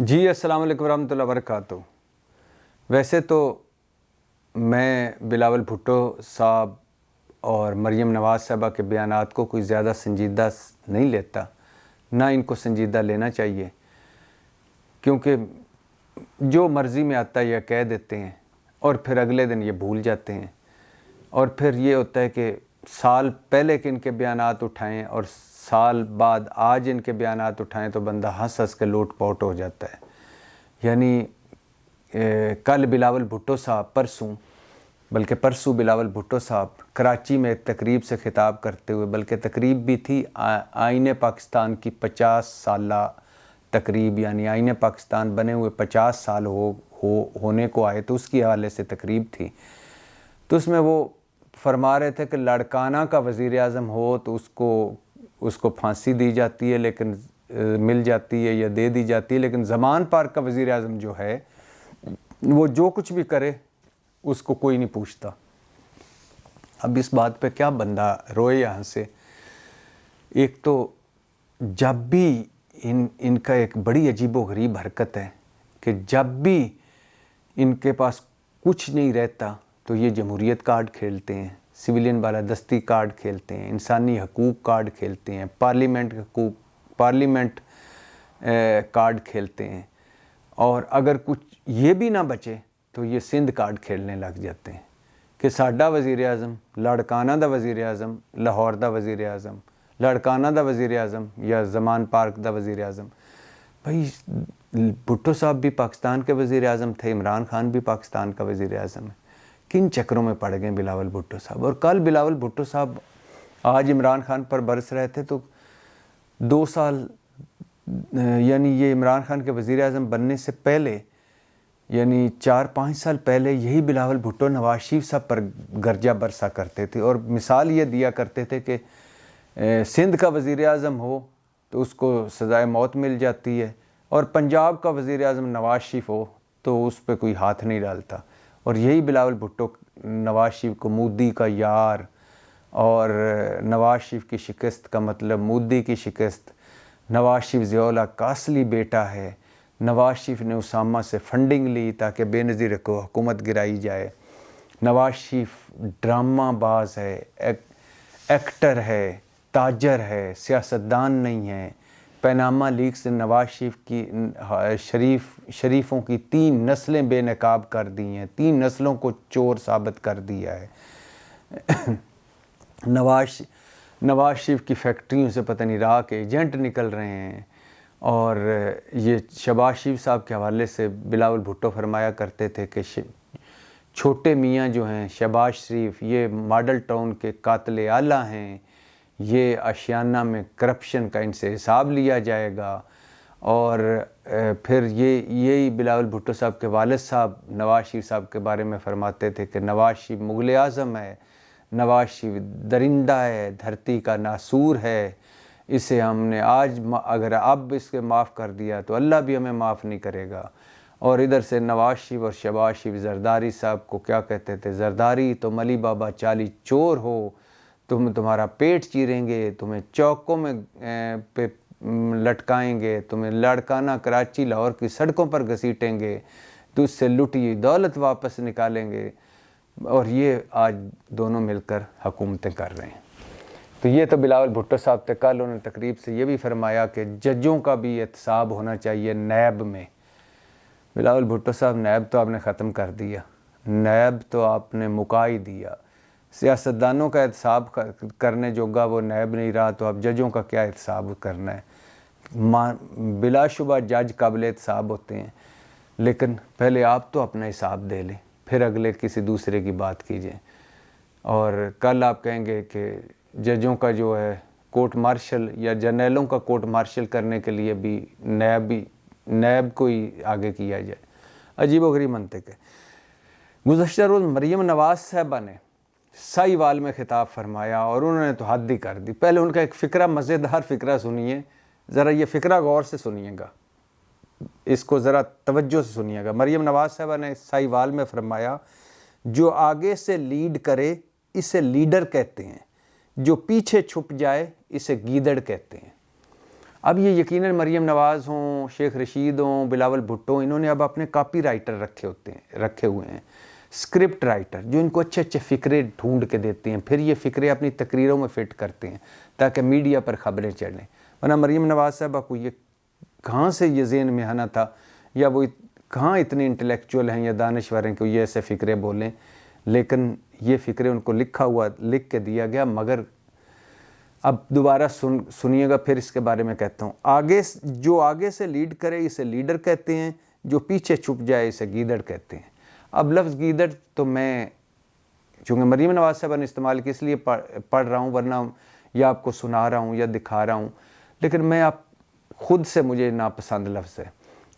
جی السلام علیکم ورحمۃ اللہ وبرکاتہ۔ ویسے تو میں بلاول بھٹو صاحب اور مریم نواز صاحبہ کے بیانات کو کوئی زیادہ سنجیدہ نہیں لیتا، نہ ان کو سنجیدہ لینا چاہیے، کیونکہ جو مرضی میں آتا ہے یہ کہہ دیتے ہیں اور پھر اگلے دن یہ بھول جاتے ہیں، اور پھر یہ ہوتا ہے کہ سال پہلے کے ان کے بیانات اٹھائیں اور سال بعد آج ان کے بیانات اٹھائیں تو بندہ ہنس ہنس کے لوٹ پوٹ ہو جاتا ہے۔ یعنی کل بلاول بھٹو صاحب بلکہ پرسوں بلاول بھٹو صاحب کراچی میں ایک تقریب سے خطاب کرتے ہوئے، بلکہ تقریب بھی تھی آئین پاکستان کی 50 سالہ تقریب، یعنی آئین پاکستان بنے ہوئے 50 سال ہونے کو آئے تو اس کی حوالے سے تقریب تھی، تو اس میں وہ فرما رہے تھے کہ لاڑکانہ کا وزیر اعظم ہو تو اس کو پھانسی دی جاتی ہے، لیکن مل جاتی ہے یا دے دی جاتی ہے، لیکن زمان پارک کا وزیر اعظم جو ہے وہ جو کچھ بھی کرے اس کو کوئی نہیں پوچھتا۔ اب اس بات پہ کیا بندہ روئے یہاں سے؟ ایک تو جب بھی ان کا ایک بڑی عجیب و غریب حرکت ہے کہ جب بھی ان کے پاس کچھ نہیں رہتا تو یہ جمہوریت کارڈ کھیلتے ہیں، سویلین بالادستی کارڈ کھیلتے ہیں، انسانی حقوق کارڈ کھیلتے ہیں، پارلیمنٹ کارڈ کھیلتے ہیں، اور اگر کچھ یہ بھی نہ بچے تو یہ سندھ کارڈ کھیلنے لگ جاتے ہیں کہ ساڈا وزیر اعظم لاڑکانہ دا وزیر اعظم، لاہور دا وزیر اعظم، لاڑکانہ دا وزیر اعظم یا زمان پارک دا وزیر اعظم۔ بھائی بھٹو صاحب بھی پاکستان کے وزیر اعظم تھے، عمران خان بھی پاکستان کا وزیر اعظم ہے، کن چکروں میں پڑ گئے بلاول بھٹو صاحب؟ اور کل بلاول بھٹو صاحب آج عمران خان پر برس رہے تھے تو 2 سال یعنی یہ عمران خان کے وزیر اعظم بننے سے پہلے یعنی 4-5 سال پہلے یہی بلاول بھٹو نواز شریف صاحب پر گرجہ برسا کرتے تھے اور مثال یہ دیا کرتے تھے کہ سندھ کا وزیر اعظم ہو تو اس کو سزائے موت مل جاتی ہے، اور پنجاب کا وزیر اعظم نواز شریف ہو تو اس پہ کوئی ہاتھ نہیں ڈالتا۔ اور یہی بلاول بھٹو نواز شریف کو مودی کا یار، اور نواز شریف کی شکست کا مطلب مودی کی شکست، نواز شریف ضیاء اللہ کا اصلی بیٹا ہے، نواز شریف نے اسامہ سے فنڈنگ لی تاکہ بے نظیر کو حکومت گرائی جائے، نواز شریف ڈرامہ باز ہے، ایکٹر ہے، تاجر ہے، سیاستدان نہیں ہے۔ پیناما لیکس نے نواز شریف کی شریفوں کی 3 نسلیں بے نقاب کر دی ہیں، 3 نسلوں کو چور ثابت کر دیا ہے۔ نواز شریف کی فیکٹریوں سے پتہ نہیں راہ کے ایجنٹ نکل رہے ہیں، اور یہ شہباز شریف صاحب کے حوالے سے بلاول بھٹو فرمایا کرتے تھے کہ چھوٹے میاں جو ہیں شہباز شریف یہ ماڈل ٹاؤن کے قاتل اعلیٰ ہیں، یہ آشیانہ میں کرپشن کا ان سے حساب لیا جائے گا۔ اور پھر یہی بلاول بھٹو صاحب کے والد صاحب نواز شریف صاحب کے بارے میں فرماتے تھے کہ نواز شریف مغل اعظم ہے، نواز شریف درندہ ہے، دھرتی کا ناسور ہے، اسے ہم نے اگر اب اس کے معاف کر دیا تو اللہ بھی ہمیں معاف نہیں کرے گا۔ اور ادھر سے نواز شریف اور شہباز شریف زرداری صاحب کو کیا کہتے تھے؟ زرداری تم علی بابا چالی چور ہو، تمہارا پیٹ چیریں گے، تمہیں چوکوں میں پہ لٹکائیں گے، تمہیں لاڑکانہ کراچی لاہور کی سڑکوں پر گھسیٹیں گے، تو اس سے لٹی دولت واپس نکالیں گے، اور یہ آج دونوں مل کر حکومتیں کر رہے ہیں۔ تو یہ تو بلاول بھٹو صاحب تھے۔ کل انہوں نے تقریب سے یہ بھی فرمایا کہ ججوں کا بھی احتساب ہونا چاہیے نیب میں۔ بلاول بھٹو صاحب نیب تو آپ نے ختم کر دیا، نیب تو آپ نے مکا ہی دیا۔ سیاستدانوں کا احتساب کرنے جوگا وہ نیب نہیں رہا تو اب ججوں کا کیا احتساب کرنا ہے؟ بلا شبہ جج قابل احتساب ہوتے ہیں، لیکن پہلے آپ تو اپنا حساب دے لیں، پھر اگلے کسی دوسرے کی بات کیجئے۔ اور کل آپ کہیں گے کہ ججوں کا جو ہے کورٹ مارشل یا جرنیلوں کا کورٹ مارشل کرنے کے لیے بھی نیب کو ہی آگے کیا جائے۔ عجیب و غریب منطق ہے۔ گزشتہ روز مریم نواز صاحبہ نے سائیوال میں خطاب فرمایا اور انہوں نے تو حد ہی کر دی۔ پہلے ان کا ایک فقرہ، مزیدار فقرہ سنیے، ذرا یہ فقرہ غور سے سنیے گا، اس کو ذرا توجہ سے سنیے گا۔ مریم نواز صاحبہ نے سائیوال میں فرمایا، جو آگے سے لیڈ کرے اسے لیڈر کہتے ہیں، جو پیچھے چھپ جائے اسے گیدڑ کہتے ہیں۔ اب یہ یقیناً مریم نواز ہوں، شیخ رشید ہوں، بلاول بھٹو، انہوں نے اب اپنے کاپی رائٹر رکھے ہوئے ہیں، اسکرپٹ رائٹر، جو ان کو اچھے اچھے فکرے ڈھونڈ کے دیتے ہیں، پھر یہ فکرے اپنی تقریروں میں فٹ کرتے ہیں تاکہ میڈیا پر خبریں چڑھیں۔ ورنہ مریم نواز صاحبہ کو یہ کہاں سے یہ ذہن میں آنا تھا، یا وہ کہاں اتنے انٹلیکچوئل ہیں یا دانشور ہیں کہ یہ ایسے فکرے بولیں، لیکن یہ فکرے ان کو لکھ کے دیا گیا۔ مگر اب دوبارہ سنیے گا، پھر اس کے بارے میں کہتا ہوں۔ آگے سے لیڈ کرے اسے لیڈر کہتے ہیں، جو پیچھے چھپ جائے اسے گیدڑ کہتے ہیں۔ اب لفظ گیدڑ تو میں چونکہ مریم نواز صاحبہ نے استعمال کی اس لیے پڑھ رہا ہوں، ورنہ یا آپ کو سنا رہا ہوں یا دکھا رہا ہوں، لیکن میں خود سے مجھے ناپسند لفظ ہے،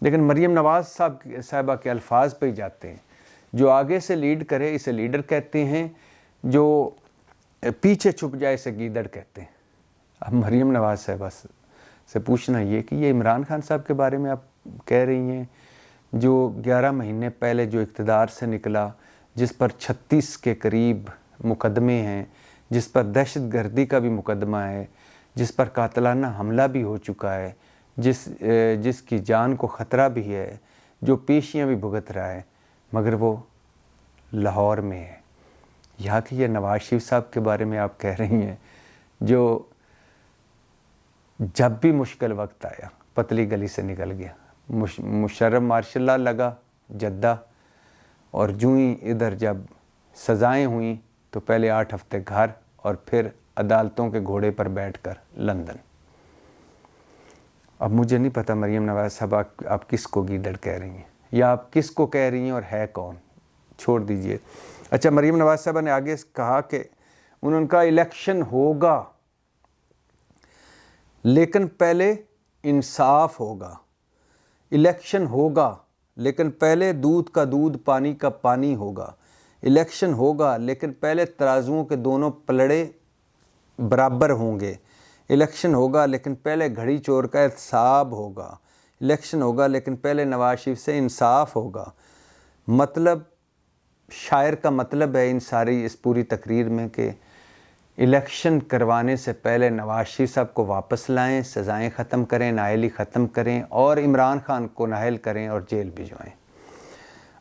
لیکن مریم نواز صاحبہ کے الفاظ پہ ہی جاتے ہیں۔ جو آگے سے لیڈ کرے اسے لیڈر کہتے ہیں، جو پیچھے چھپ جائے اسے گیدڑ کہتے ہیں۔ اب مریم نواز صاحبہ سے پوچھنا یہ کہ یہ عمران خان صاحب کے بارے میں آپ کہہ رہی ہیں، جو 11 مہینے پہلے جو اقتدار سے نکلا، جس پر 36 کے قریب مقدمے ہیں، جس پر دہشت گردی کا بھی مقدمہ ہے، جس پر قاتلانہ حملہ بھی ہو چکا ہے، جس کی جان کو خطرہ بھی ہے، جو پیشیاں بھی بھگت رہا ہے، مگر وہ لاہور میں ہے۔ یہاں کہ یہ نواز شریف صاحب کے بارے میں آپ کہہ رہی ہیں، جو جب بھی مشکل وقت آیا پتلی گلی سے نکل گیا۔ مشرف مارشل لا لگا جدہ، اور جوں ہی ادھر جب سزائیں ہوئیں تو پہلے 8 ہفتے گھر، اور پھر عدالتوں کے گھوڑے پر بیٹھ کر لندن۔ اب مجھے نہیں پتہ مریم نواز صاحب آپ کس کو گیدڑ کہہ رہی ہیں، یا آپ کس کو کہہ رہی ہیں اور ہے کون، چھوڑ دیجئے۔ اچھا، مریم نواز صاحبہ نے آگے کہا کہ انہوں کا الیکشن ہوگا لیکن پہلے انصاف ہوگا۔ الیکشن ہوگا لیکن پہلے دودھ کا دودھ پانی کا پانی ہوگا۔ الیکشن ہوگا لیکن پہلے ترازوؤں کے دونوں پلڑے برابر ہوں گے۔ الیکشن ہوگا لیکن پہلے گھڑی چور کا احتساب ہوگا۔ الیکشن ہوگا لیکن پہلے نواز شریف سے انصاف ہوگا۔ مطلب شاعر کا مطلب ہے اس پوری تقریر میں کہ الیکشن کروانے سے پہلے نواز شریف صاحب کو واپس لائیں، سزائیں ختم کریں، نااہلی ختم کریں، اور عمران خان کو نااہل کریں اور جیل بھجوائیں۔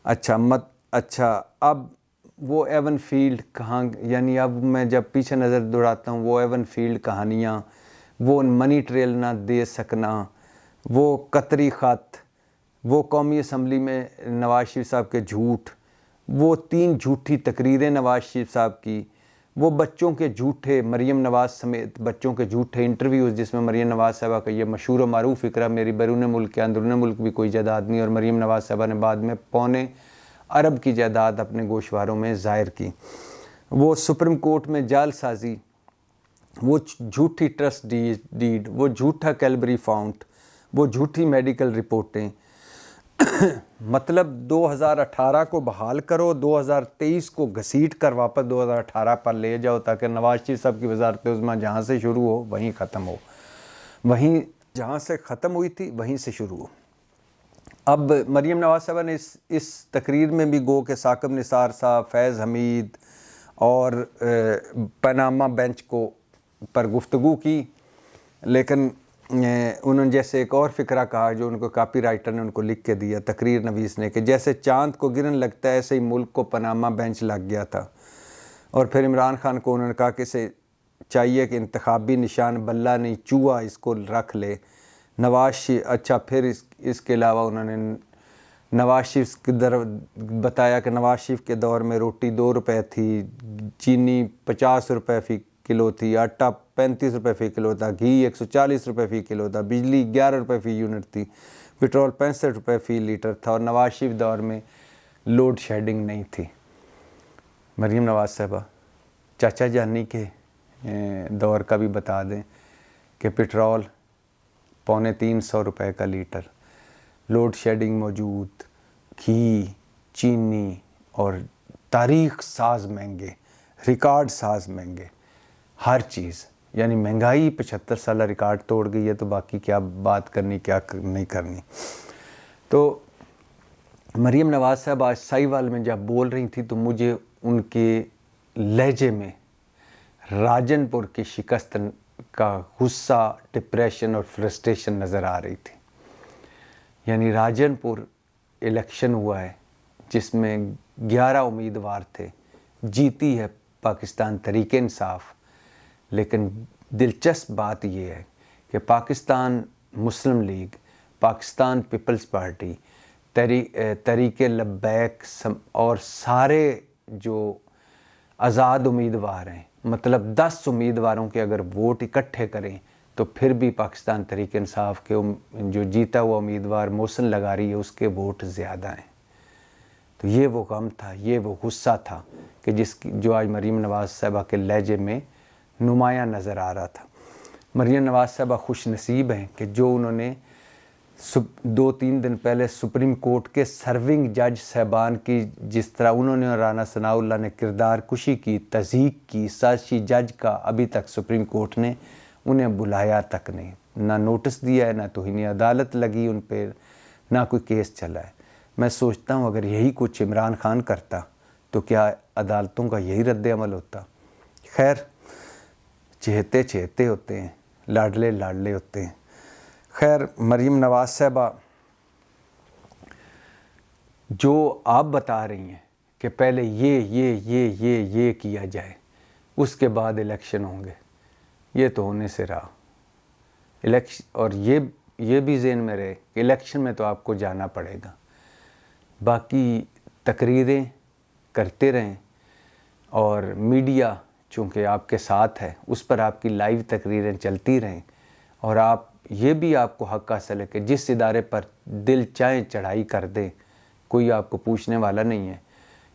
اچھا اب وہ ایون فیلڈ کہاں، یعنی اب میں جب پیچھے نظر دوڑاتا ہوں، وہ ایون فیلڈ کہانیاں، وہ منی ٹریل نہ دے سکنا، وہ قطری خط، وہ قومی اسمبلی میں نواز شریف صاحب کے جھوٹ، وہ 3 جھوٹی تقریریں نواز شریف صاحب کی، وہ بچوں کے جھوٹے، مریم نواز سمیت بچوں کے جھوٹے انٹرویوز، جس میں مریم نواز صاحبہ کا یہ مشہور و معروف فکرہ میری بیرون ملک کے اندرون ملک بھی کوئی جائیداد نہیں، اور مریم نواز صاحبہ نے بعد میں 2.25 ارب کی جائیداد اپنے گوشواروں میں ظاہر کی، وہ سپریم کورٹ میں جعل سازی، وہ جھوٹی ٹرسٹ ڈیڈ، وہ جھوٹا کیلبری فاؤنٹ، وہ جھوٹی میڈیکل رپورٹیں۔ مطلب 2018 کو بحال کرو، 2023 کو گھسیٹ کر واپس 2018 پر لے جاؤ، تاکہ نواز شریف صاحب کی وزارت عظمیٰ جہاں سے شروع ہو وہیں ختم ہو، وہیں جہاں سے ختم ہوئی تھی وہیں سے شروع ہو۔ اب مریم نواز صاحبہ نے اس تقریر میں بھی گو کہ ثاقب نثار صاحب، فیض حمید اور پاناما بینچ پر گفتگو کی، لیکن انہوں نے جیسے ایک اور فقرہ کہا جو ان کو کاپی رائٹر نے ان کو لکھ کے دیا، تقریر نویس نے، کہ جیسے چاند کو گرن لگتا ہے ایسے ہی ملک کو پاناما بینچ لگ گیا تھا۔ اور پھر عمران خان کو انہوں نے کہا کہ اسے چاہیے کہ انتخابی نشان بلہ نہیں چوہا اس کو رکھ لے۔ اچھا، پھر اس کے علاوہ انہوں نے نواز شریف بتایا کہ نواز شریف کے دور میں روٹی 2 روپے تھی، چینی 50 روپے فی کلو تھی، آٹا 35 روپے فی کلو تھا، گھی 140 روپے فی کلو تھا، بجلی 11 روپے فی یونٹ تھی، پٹرول 65 روپے فی لیٹر تھا، اور نواز شریف دور میں لوڈ شیڈنگ نہیں تھی۔ مریم نواز صاحبہ چاچا جانی کے دور کا بھی بتا دیں کہ پٹرول 250 روپے کا لیٹر، لوڈ شیڈنگ موجود، گھی، چینی، اور تاریخ ساز مہنگے، ریکارڈ ساز مہنگے، ہر چیز، یعنی مہنگائی 75 سالہ ریکارڈ توڑ گئی ہے، تو باقی کیا بات کرنی کیا نہیں کرنی۔ تو مریم نواز صاحب آج سائیوال میں جب بول رہی تھی تو مجھے ان کے لہجے میں راجن پور کی شکست کا غصہ، ڈپریشن اور فرسٹریشن نظر آ رہی تھی۔ یعنی راجن پور الیکشن ہوا ہے جس میں 11 امیدوار تھے، جیتی ہے پاکستان تحریک انصاف، لیکن دلچسپ بات یہ ہے کہ پاکستان مسلم league, Pakistan Peoples party, Tehreek Labbaik اور سارے جو آزاد امیدوار ہیں، مطلب 10 امیدواروں کے اگر ووٹ اکٹھے کریں تو پھر بھی پاکستان تحریک انصاف کے جو جیتا ہوا امیدوار محسن لغاری ہے اس کے ووٹ زیادہ ہیں۔ تو یہ وہ غم تھا، یہ وہ غصہ تھا کہ جو آج مریم نواز صاحبہ کے لہجے میں نمایاں نظر آ رہا تھا۔ مریم نواز صاحبہ خوش نصیب ہیں کہ جو انہوں نے 2-3 دن پہلے سپریم کورٹ کے سرونگ جج صاحبان کی جس طرح انہوں نے اور رانا ثناء اللہ نے کردار کشی کی، تضحیک کی، سازشی جج کا ابھی تک سپریم کورٹ نے انہیں بلایا تک نہیں، نہ نوٹس دیا ہے، نہ توہین عدالت لگی ان پہ، نہ کوئی کیس چلا ہے۔ میں سوچتا ہوں اگر یہی کچھ عمران خان کرتا تو کیا عدالتوں کا یہی رد عمل ہوتا؟ خیر، چہتے چہتے ہوتے ہیں، لاڈلے لاڈلے ہوتے ہیں۔ خیر، مریم نواز صاحبہ جو آپ بتا رہی ہیں کہ پہلے یہ کیا جائے، اس کے بعد الیکشن ہوں گے، یہ تو ہونے سے رہا الیکشن۔ اور یہ بھی ذہن میں رہے کہ الیکشن میں تو آپ کو جانا پڑے گا، باقی تقریریں کرتے رہیں، اور میڈیا چونکہ آپ کے ساتھ ہے اس پر آپ کی لائیو تقریریں چلتی رہیں، اور یہ بھی آپ کو حق حاصل ہے کہ جس ادارے پر دل چاہیں چڑھائی کر دیں، کوئی آپ کو پوچھنے والا نہیں ہے،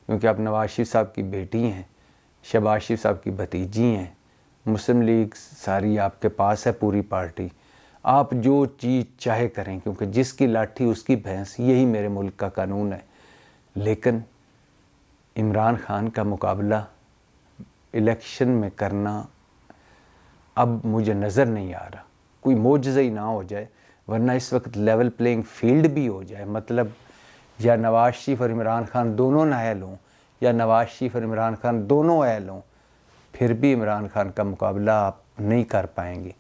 کیونکہ آپ نواز شریف صاحب کی بیٹی ہیں، شہباز شریف صاحب کی بھتیجی ہیں، مسلم لیگ ساری آپ کے پاس ہے، پوری پارٹی، آپ جو چیز چاہے کریں، کیونکہ جس کی لاٹھی اس کی بھینس، یہی میرے ملک کا قانون ہے۔ لیکن عمران خان کا مقابلہ الیکشن میں کرنا اب مجھے نظر نہیں آ رہا، کوئی معجزہ ہی نہ ہو جائے، ورنہ اس وقت لیول پلینگ فیلڈ بھی ہو جائے، مطلب یا نواز شریف اور عمران خان دونوں نااہل ہوں، یا نواز شریف اور عمران خان دونوں اہل ہوں، پھر بھی عمران خان کا مقابلہ آپ نہیں کر پائیں گے۔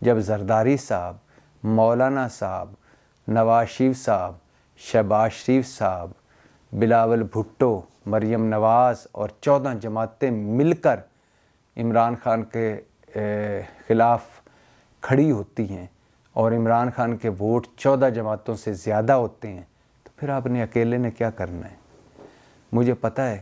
جب زرداری صاحب، مولانا صاحب، نواز شریف صاحب، شہباز شریف صاحب، بلاول بھٹو، مریم نواز اور 14 جماعتیں مل کر عمران خان کے خلاف کھڑی ہوتی ہیں، اور عمران خان کے ووٹ 14 جماعتوں سے زیادہ ہوتے ہیں، تو پھر آپ نے اکیلے نے کیا کرنا ہے؟ مجھے پتہ ہے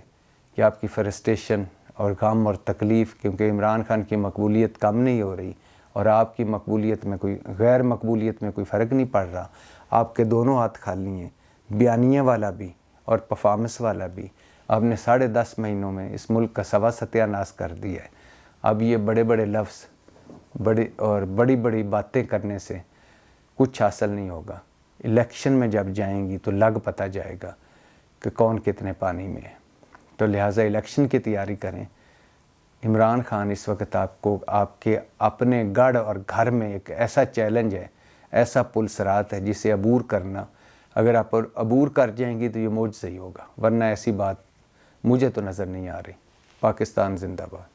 کہ آپ کی فرسٹریشن اور غم اور تکلیف، کیونکہ عمران خان کی مقبولیت کم نہیں ہو رہی، اور آپ کی مقبولیت میں غیر مقبولیت میں کوئی فرق نہیں پڑ رہا، آپ کے دونوں ہاتھ خالی ہیں، بیانیہ والا بھی اور پرفارمنس والا بھی۔ آپ نے 10.5 مہینوں میں اس ملک کا سوا ستیہ ناش کر دیا ہے۔ اب یہ بڑے بڑے لفظ بڑی بڑی باتیں کرنے سے کچھ حاصل نہیں ہوگا۔ الیکشن میں جب جائیں گی تو لگ پتہ جائے گا کہ کون کتنے پانی میں ہے، تو لہٰذا الیکشن کی تیاری کریں۔ عمران خان اس وقت آپ کے اپنے گڑھ اور گھر میں ایک ایسا چیلنج ہے، ایسا پل صراط ہے جسے عبور کرنا، اگر آپ عبور کر جائیں گی تو یہ معجزہ ہی ہوگا، ورنہ ایسی بات مجھے تو نظر نہیں آ رہی۔ پاکستان زندہ باد۔